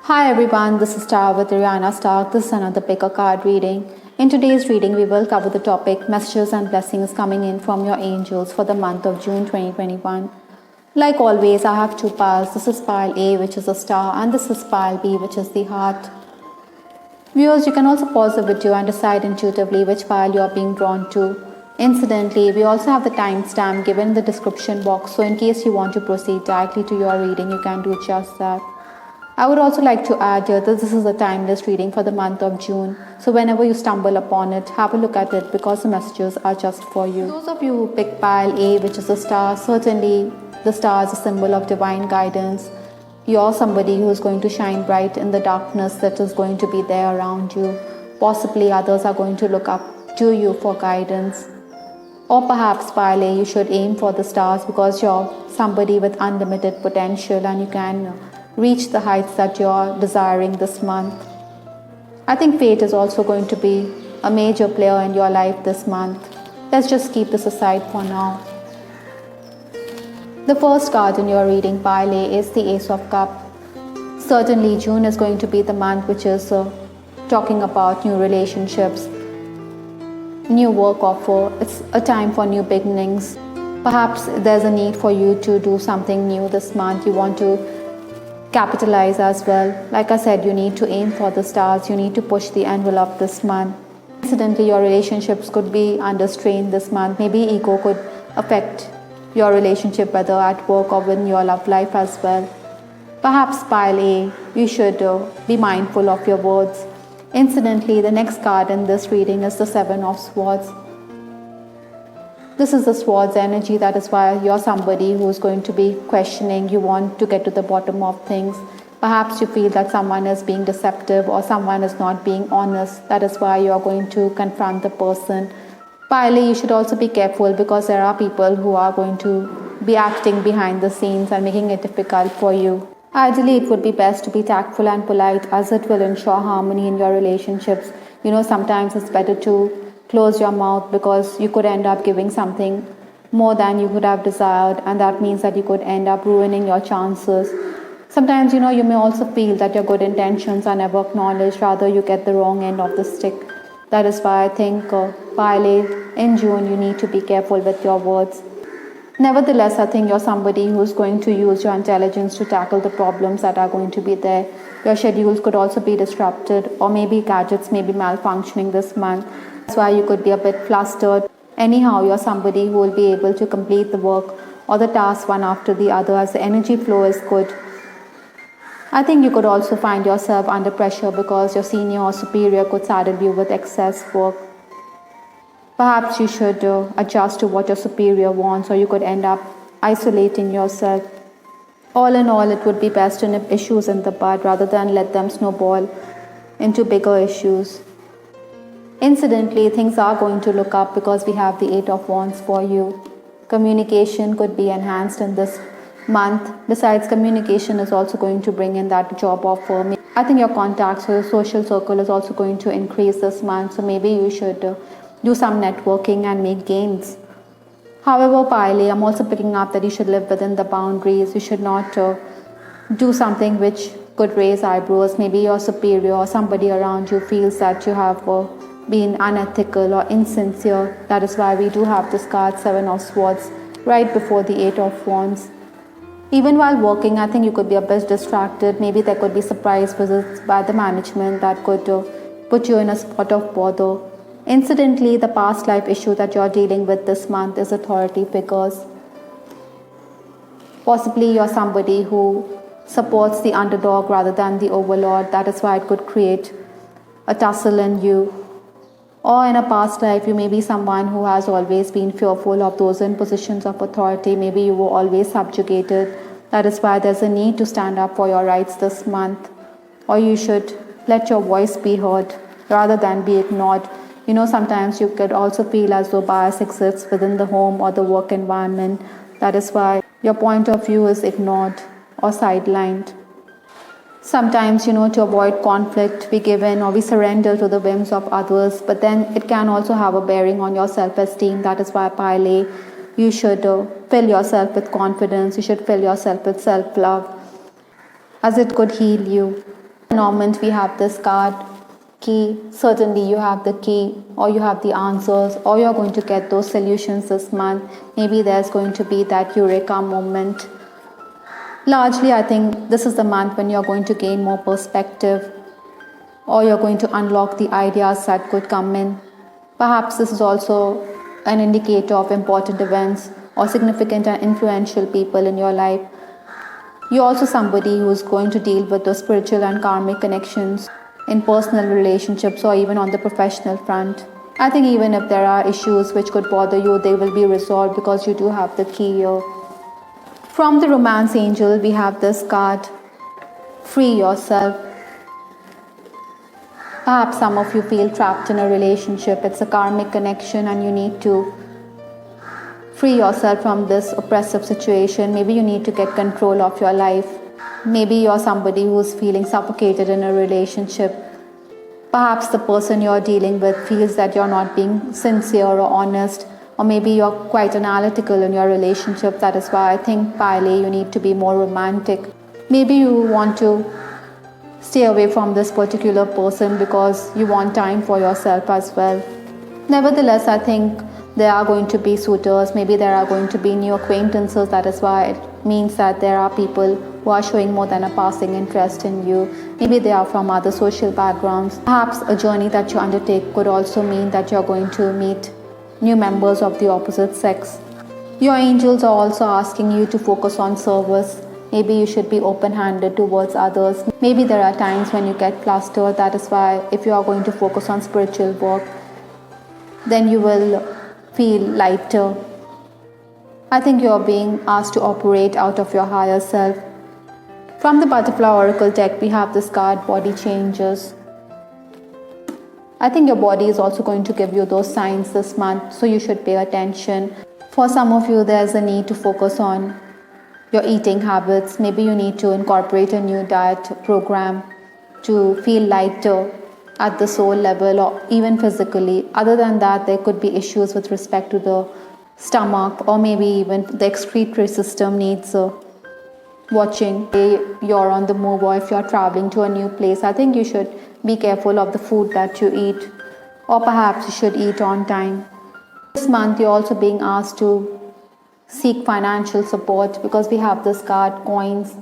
Hi everyone, this is Star with Rihanna Stark. This is another pick a card reading. In today's reading, we will cover the topic messages and blessings coming in from your angels for the month of June 2021. Like always, I have two piles. This is pile A, which is a star, and this is pile B, which is the heart. Viewers, you can also pause the video and decide intuitively which pile you are being drawn to. Incidentally, we also have the timestamp given in the description box, so in case you want to proceed directly to your reading, you can do just that. I would also like to add here that this is a timeless reading for the month of June. So whenever you stumble upon it, have a look at it because the messages are just for you. Those of you who pick pile A, which is a star, certainly the star is a symbol of divine guidance. You're somebody who is going to shine bright in the darkness that is going to be there around you. Possibly others are going to look up to you for guidance. Or perhaps pile A, you should aim for the stars because you're somebody with unlimited potential and you can reach the heights that you're desiring this month. I think fate is also going to be a major player in your life this month. Let's just keep this aside for now. The first card in your reading, pile A, is the Ace of Cups. Certainly, June is going to be the month which is talking about new relationships, new work offer. It's a time for new beginnings. Perhaps there's a need for you to do something new this month. You want to capitalize as well. Like I said, you need to aim for the stars. You need to push the envelope this month. Incidentally, your relationships could be under strain this month. Maybe ego could affect your relationship, whether at work or in your love life as well. Perhaps pile A, you should be mindful of your words. Incidentally, the next card in this reading is the Seven of Swords. This is the Swords energy. That is why you're somebody who's going to be questioning. You want to get to the bottom of things. Perhaps you feel that someone is being deceptive or someone is not being honest. That is why you're going to confront the person. Finally, you should also be careful because there are people who are going to be acting behind the scenes and making it difficult for you. Ideally, it would be best to be tactful and polite as it will ensure harmony in your relationships. Sometimes it's better to close your mouth because you could end up giving something more than you could have desired, and that means that you could end up ruining your chances. Sometimes, you may also feel that your good intentions are never acknowledged, rather you get the wrong end of the stick. That is why I think pile A, in June, you need to be careful with your words. Nevertheless, I think you're somebody who's going to use your intelligence to tackle the problems that are going to be there. Your schedules could also be disrupted, or maybe gadgets may be malfunctioning this month. That's why you could be a bit flustered. Anyhow, you're somebody who will be able to complete the work or the task one after the other as the energy flow is good. I think you could also find yourself under pressure because your senior or superior could saddle you with excess work. Perhaps you should adjust to what your superior wants, or you could end up isolating yourself. All in all, it would be best to nip issues in the bud rather than let them snowball into bigger issues. Incidentally, things are going to look up because we have the Eight of Wands for you. Communication could be enhanced in this month. Besides, communication is also going to bring in that job offer. I think your contacts or your social circle is also going to increase this month, so maybe you should do some networking and make gains. However, pile A, I'm also picking up that you should live within the boundaries. You should not do something which could raise eyebrows. Maybe your superior or somebody around you feels that you have been unethical or insincere. That is why we do have this card Seven of Swords right before the Eight of Wands. Even while working, I think you could be a bit distracted. Maybe there could be surprise visits by the management that could put you in a spot of bother. Incidentally, the past life issue that you're dealing with this month is authority figures. Possibly you're somebody who supports the underdog rather than the overlord. That is why it could create a tussle in you. Or in a past life, you may be someone who has always been fearful of those in positions of authority. Maybe you were always subjugated. That is why there's a need to stand up for your rights this month. Or you should let your voice be heard rather than be ignored. Sometimes you could also feel as though bias exists within the home or the work environment. That is why your point of view is ignored or sidelined. Sometimes, to avoid conflict, we give in or we surrender to the whims of others, but then it can also have a bearing on your self-esteem. That is why pile A, you should fill yourself with confidence. You should fill yourself with self-love, as it could heal you. Norman, we have this card, key. Certainly you have the key, or you have the answers, or you're going to get those solutions this month. Maybe there's going to be that eureka moment. Largely, I think this is the month when you're going to gain more perspective, or you're going to unlock the ideas that could come in. Perhaps this is also an indicator of important events or significant and influential people in your life. You're also somebody who's going to deal with those spiritual and karmic connections in personal relationships or even on the professional front. I think even if there are issues which could bother you, they will be resolved because you do have the key here. From the romance angel, we have this card, free yourself. Perhaps some of you feel trapped in a relationship. It's a karmic connection and you need to free yourself from this oppressive situation. Maybe you need to get control of your life. Maybe you're somebody who's feeling suffocated in a relationship. Perhaps the person you're dealing with feels that you're not being sincere or honest, or maybe you're quite analytical in your relationship. That is why I think, Pile, you need to be more romantic. Maybe you want to stay away from this particular person because you want time for yourself as well. Nevertheless, I think there are going to be suitors, maybe there are going to be new acquaintances. That is why it means that there are people who are showing more than a passing interest in you. Maybe they are from other social backgrounds. Perhaps a journey that you undertake could also mean that you're going to meet new members of the opposite sex. Your angels are also asking you to focus on service. Maybe you should be open-handed towards others. Maybe there are times when you get flustered. That is why if you are going to focus on spiritual work, then you will feel lighter. I think you are being asked to operate out of your higher self. From the Butterfly Oracle deck, we have this card, Body Changes. I think your body is also going to give you those signs this month, so you should pay attention. For some of you, there's a need to focus on your eating habits. Maybe you need to incorporate a new diet program to feel lighter at the soul level or even physically. Other than that, there could be issues with respect to the stomach, or maybe even the excretory system needs watching. If you're on the move or if you're traveling to a new place, I think you should be careful of the food that you eat, or perhaps you should eat on time. This month you're also being asked to seek financial support because we have this card, Coins.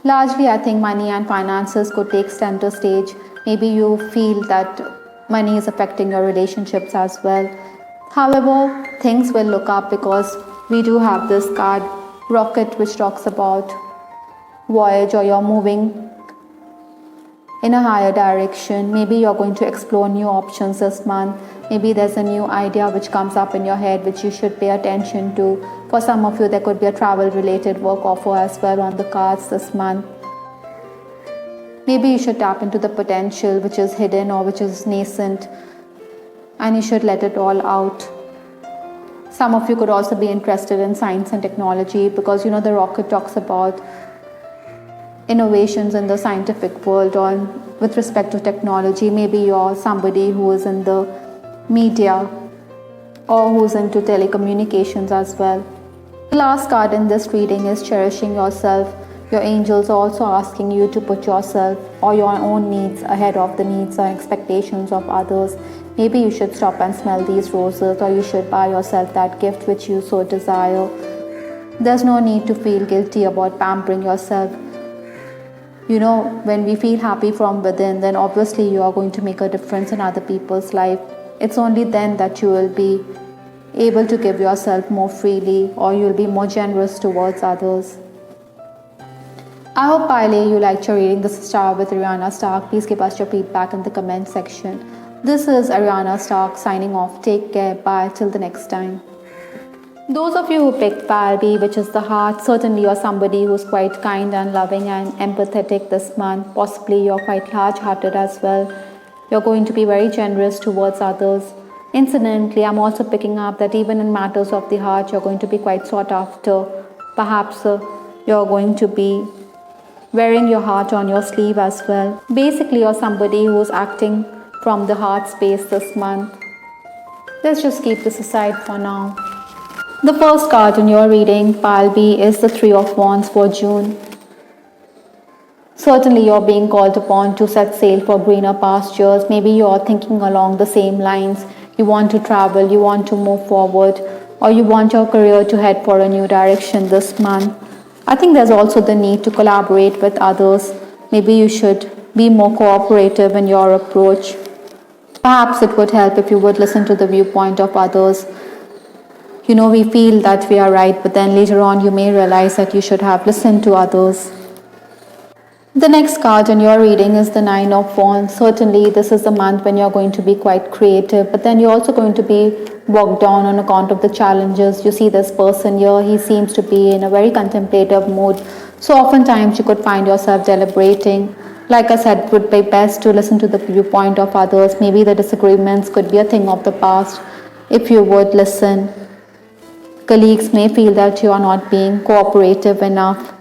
Largely, I think money and finances could take center stage. Maybe you feel that money is affecting your relationships as well. However, things will look up because we do have this card, Rocket, which talks about voyage, or you're moving in a higher direction. Maybe you're going to explore new options this month. Maybe there's a new idea which comes up in your head which you should pay attention to. For some of you, there could be a travel related work offer as well on the cards this month. Maybe you should tap into the potential which is hidden or which is nascent, and you should let it all out. Some of you could also be interested in science and technology because the rocket talks about innovations in the scientific world or with respect to technology. Maybe you're somebody who is in the media or who's into telecommunications as well. The last card in this reading is Cherishing Yourself. Your angels are also asking you to put yourself or your own needs ahead of the needs or expectations of others. Maybe you should stop and smell these roses, or you should buy yourself that gift which you so desire. There's no need to feel guilty about pampering yourself. When we feel happy from within, then obviously you are going to make a difference in other people's life. It's only then that you will be able to give yourself more freely, or you'll be more generous towards others. I hope, Pile, you liked your reading. This is Star with Ariana Stark. Please give us your feedback in the comment section. This is Ariana Stark signing off. Take care. Bye. Till the next time. Those of you who picked Pile B, which is the heart, certainly you're somebody who's quite kind and loving and empathetic this month. Possibly you're quite large-hearted as well. You're going to be very generous towards others. Incidentally, I'm also picking up that even in matters of the heart, you're going to be quite sought after. Perhaps you're going to be wearing your heart on your sleeve as well. Basically, you're somebody who's acting from the heart space this month. Let's just keep this aside for now. The first card in your reading, Pile B, is the Three of Wands for June. Certainly, you're being called upon to set sail for greener pastures. Maybe you're thinking along the same lines. You want to travel, you want to move forward, or you want your career to head for a new direction this month. I think there's also the need to collaborate with others. Maybe you should be more cooperative in your approach. Perhaps it would help if you would listen to the viewpoint of others. We feel that we are right, but then later on you may realize that you should have listened to others. The next card in your reading is the Nine of Wands. Certainly, this is the month when you're going to be quite creative, but then you're also going to be bogged down on account of the challenges. You see this person here, he seems to be in a very contemplative mood. So oftentimes you could find yourself deliberating. Like I said, it would be best to listen to the viewpoint of others. Maybe the disagreements could be a thing of the past. If you would listen, colleagues may feel that you are not being cooperative enough.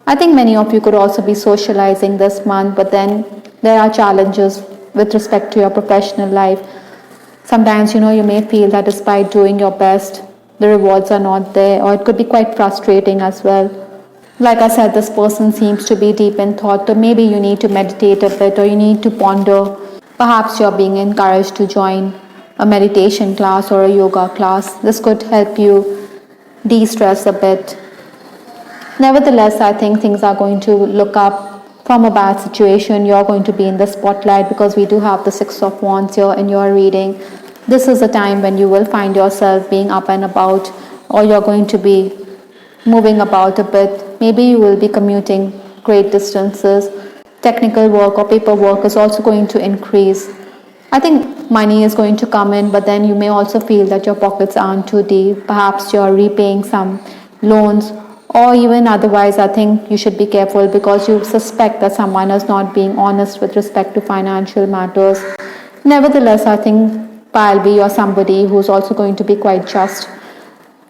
I think many of you could also be socializing this month, but then there are challenges with respect to your professional life. Sometimes, you may feel that despite doing your best, the rewards are not there, or it could be quite frustrating as well. Like I said, this person seems to be deep in thought, or maybe you need to meditate a bit, or you need to ponder. Perhaps you're being encouraged to join a meditation class or a yoga class. This could help you de-stress a bit. Nevertheless, I think things are going to look up from a bad situation. You're going to be in the spotlight because we do have the Six of Wands here in your reading. This is a time when you will find yourself being up and about, or you're going to be moving about a bit. Maybe you will be commuting great distances. Technical work or paperwork is also going to increase. I think money is going to come in, but then you may also feel that your pockets aren't too deep. Perhaps you're repaying some loans, or even otherwise. I think you should be careful because you suspect that someone is not being honest with respect to financial matters. Nevertheless, I think Palby, you're somebody who's also going to be quite just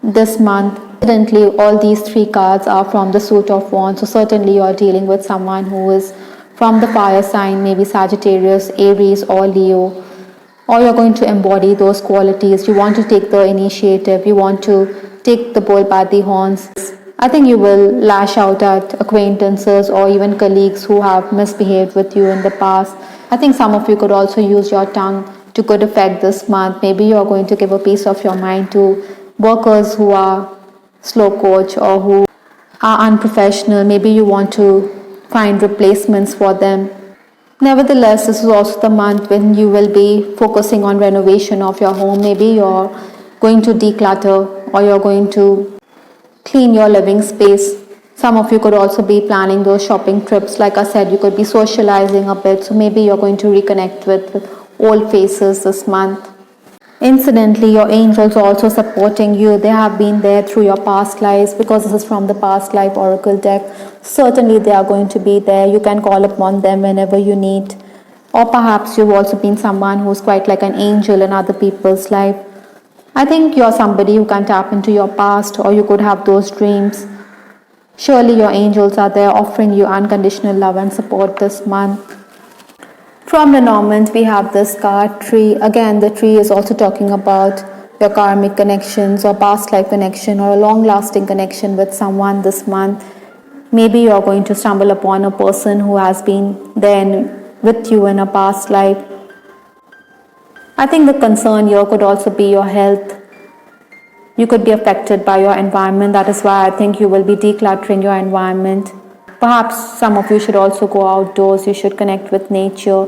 this month. Evidently, all these three cards are from the suit of wands, so certainly you're dealing with someone who is from the fire sign, maybe Sagittarius, Aries, or Leo, or you're going to embody those qualities. You want to take the initiative, you want to take the bull by the horns. I think you will lash out at acquaintances or even colleagues who have misbehaved with you in the past. I think some of you could also use your tongue to good effect this month. Maybe you're going to give a piece of your mind to workers who are slow coach or who are unprofessional. Maybe you want to find replacements for them. Nevertheless, this is also the month when you will be focusing on renovation of your home. Maybe you're going to declutter, or you're going to clean your living space. Some of you could also be planning those shopping trips. Like I said, you could be socializing a bit, so maybe you're going to reconnect with old faces this month. Incidentally, your angels are also supporting you. They have been there through your past lives, because this is from the past life oracle deck. Certainly they are going to be there. You can call upon them whenever you need. Or perhaps you've also been someone who's quite like an angel in other people's life. I think you're somebody who can tap into your past, or you could have those dreams. Surely your angels are there offering you unconditional love and support this month. From Lenormand, we have this card, Tree. Again, the tree is also talking about your karmic connections or past life connection or a long-lasting connection with someone this month. Maybe you're going to stumble upon a person who has been there with you in a past life. I think the concern here could also be your health. You could be affected by your environment. That is why I think you will be decluttering your environment. Perhaps some of you should also go outdoors. You should connect with nature.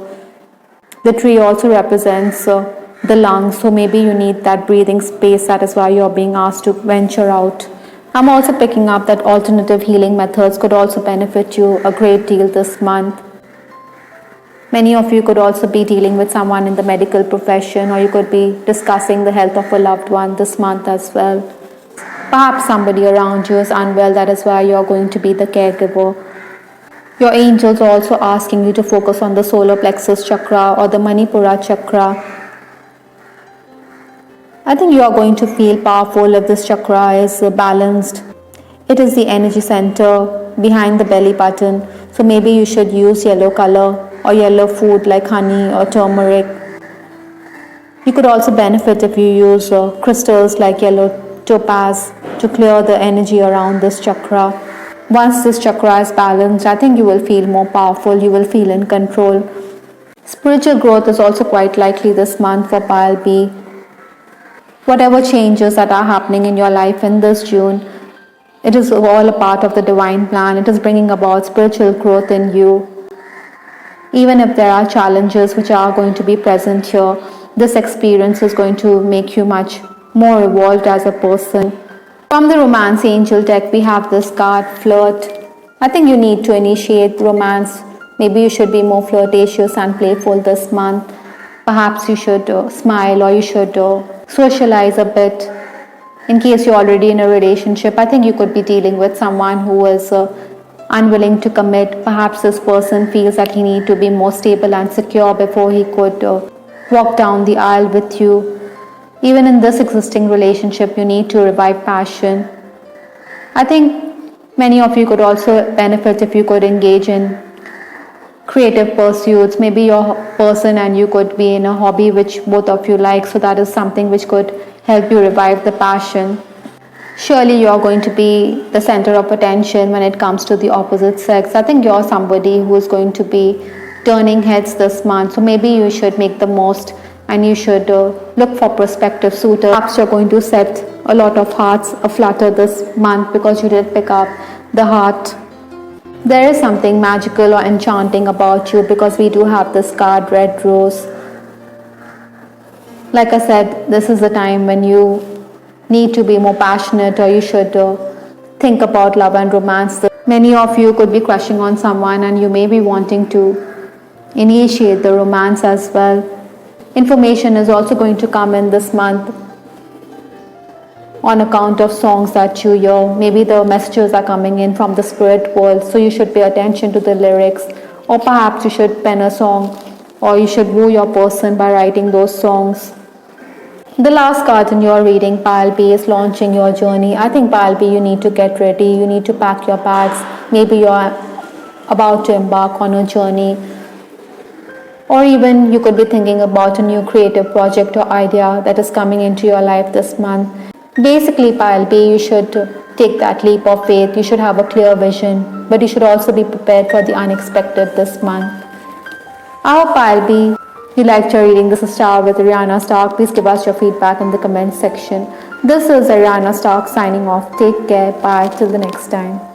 The tree also represents the lungs, so maybe you need that breathing space. That is why you're being asked to venture out. I'm also picking up that alternative healing methods could also benefit you a great deal this month. Many of you could also be dealing with someone in the medical profession, or you could be discussing the health of a loved one this month as well. Perhaps somebody around you is unwell. That is why you're going to be the caregiver. Your angels are also asking you to focus on the solar plexus chakra or the Manipura chakra. I think you are going to feel powerful if this chakra is balanced. It is the energy center behind the belly button. So maybe you should use yellow color or yellow food like honey or turmeric. You could also benefit if you use crystals like yellow topaz to clear the energy around this chakra. Once this chakra is balanced, I think you will feel more powerful, you will feel in control. Spiritual growth is also quite likely this month for Pile B. Whatever changes that are happening in your life in this June, it is all a part of the divine plan. It is bringing about spiritual growth in you. Even if there are challenges which are going to be present here, this experience is going to make you much more evolved as a person. From the romance angel deck, we have this card, flirt. I think you need to initiate romance. Maybe you should be more flirtatious and playful this month. Perhaps you should smile, or you should socialize a bit. In case you're already in a relationship, I think you could be dealing with someone who is unwilling to commit. Perhaps this person feels that he needs to be more stable and secure before he could walk down the aisle with you. Even in this existing relationship, you need to revive passion. I think many of you could also benefit if you could engage in creative pursuits. Maybe your person and you could be in a hobby which both of you like, so that is something which could help you revive the passion. Surely you're going to be the center of attention when it comes to the opposite sex. I think you're somebody who is going to be turning heads this month, so maybe you should make the most and you should look for prospective suitors. Perhaps you're going to set a lot of hearts aflutter this month because you did pick up the heart. There is something magical or enchanting about you because we do have this card, Red Rose. Like I said, this is the time when you need to be more passionate, or you should think about love and romance. Many of you could be crushing on someone and you may be wanting to initiate the romance as well. Information is also going to come in this month on account of songs that you hear. Maybe the messages are coming in from the spirit world, so you should pay attention to the lyrics, or perhaps you should pen a song, or you should woo your person by writing those songs. The last card in your reading, Pile B, is launching your journey. I think Pile B, you need to get ready, you need to pack your bags. Maybe you're about to embark on a journey, or even you could be thinking about a new creative project or idea that is coming into your life this month. Basically, Pile B, you should take that leap of faith. You should have a clear vision, but you should also be prepared for the unexpected this month. I hope, Pile B, you liked your reading. This is Star with Ariana Stark. Please give us your feedback in the comments section. This is Ariana Stark signing off. Take care. Bye. Till the next time.